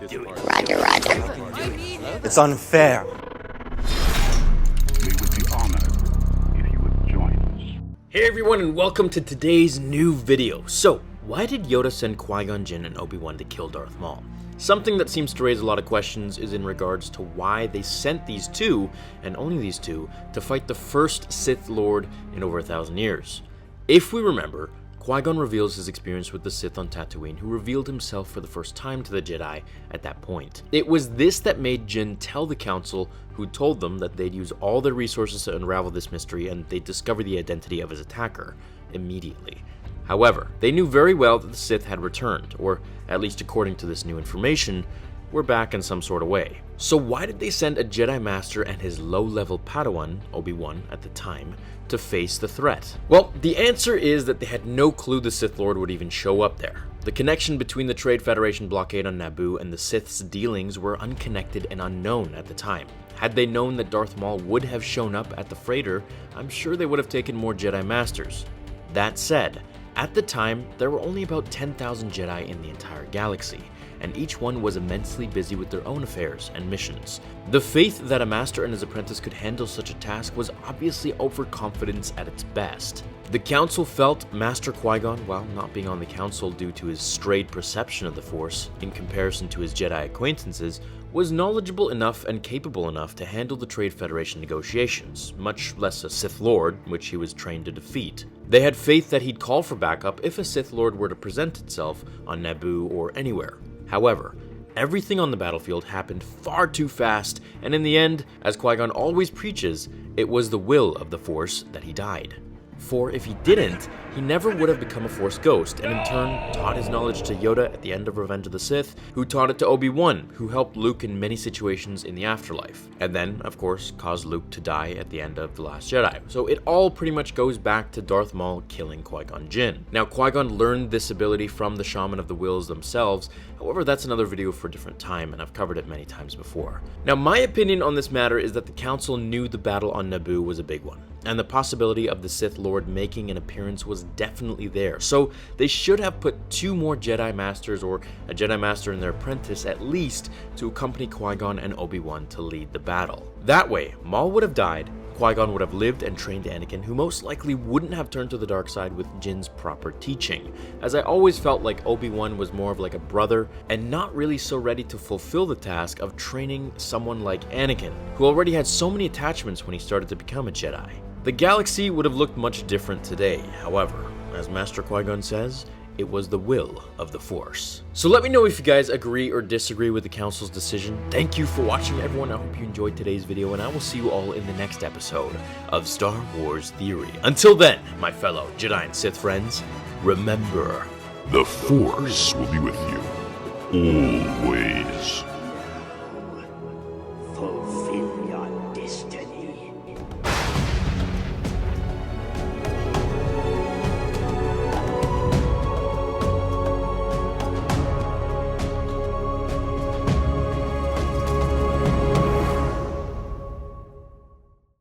Do it. Roger, roger. It's unfair. We would be honored if you would join us. Hey everyone, and welcome to today's new video. So, why did Yoda send Qui-Gon, Jinn, and Obi-Wan to kill Darth Maul? Something that seems to raise a lot of questions is in regards to why they sent these two, and only these two, to fight the first Sith Lord in over 1,000 years. If we remember, Qui-Gon reveals his experience with the Sith on Tatooine, who revealed himself for the first time to the Jedi at that point. It was this that made Jinn tell the Council, who told them that they'd use all their resources to unravel this mystery and they'd discover the identity of his attacker immediately. However, they knew very well that the Sith had returned, or at least according to this new information, were back in some sort of way. So why did they send a Jedi Master and his low-level Padawan, Obi-Wan at the time, to face the threat? Well, the answer is that they had no clue the Sith Lord would even show up there. The connection between the Trade Federation blockade on Naboo and the Sith's dealings were unconnected and unknown at the time. Had they known that Darth Maul would have shown up at the freighter, I'm sure they would have taken more Jedi Masters. That said, at the time, there were only about 10,000 Jedi in the entire galaxy, and each one was immensely busy with their own affairs and missions. The faith that a master and his apprentice could handle such a task was obviously overconfidence at its best. The Council felt Master Qui-Gon, while not being on the Council due to his strayed perception of the Force in comparison to his Jedi acquaintances, was knowledgeable enough and capable enough to handle the Trade Federation negotiations, much less a Sith Lord, which he was trained to defeat. They had faith that he'd call for backup if a Sith Lord were to present itself on Naboo or anywhere. However, everything on the battlefield happened far too fast, and in the end, as Qui-Gon always preaches, it was the will of the Force that he died. For if he didn't, he never would have become a Force ghost, and in turn taught his knowledge to Yoda at the end of Revenge of the Sith, who taught it to Obi-Wan, who helped Luke in many situations in the afterlife, and then, of course, caused Luke to die at the end of The Last Jedi. So it all pretty much goes back to Darth Maul killing Qui-Gon Jinn. Now, Qui-Gon learned this ability from the Shaman of the Wills themselves, however, that's another video for a different time, and I've covered it many times before. Now, my opinion on this matter is that the Council knew the battle on Naboo was a big one, and the possibility of the Sith Lord making an appearance was definitely there, so they should have put 2 more Jedi Masters or a Jedi Master and their apprentice at least to accompany Qui-Gon and Obi-Wan to lead the battle. That way, Maul would have died, Qui-Gon would have lived and trained Anakin, who most likely wouldn't have turned to the dark side with Jinn's proper teaching, as I always felt like Obi-Wan was more of like a brother and not really so ready to fulfill the task of training someone like Anakin, who already had so many attachments when he started to become a Jedi. The galaxy would have looked much different today, however, as Master Qui-Gon says, it was the will of the Force. So let me know if you guys agree or disagree with the Council's decision. Thank you for watching, everyone. I hope you enjoyed today's video, and I will see you all in the next episode of Star Wars Theory. Until then, my fellow Jedi and Sith friends, remember, The Force will be with you always. Fulfill your destiny.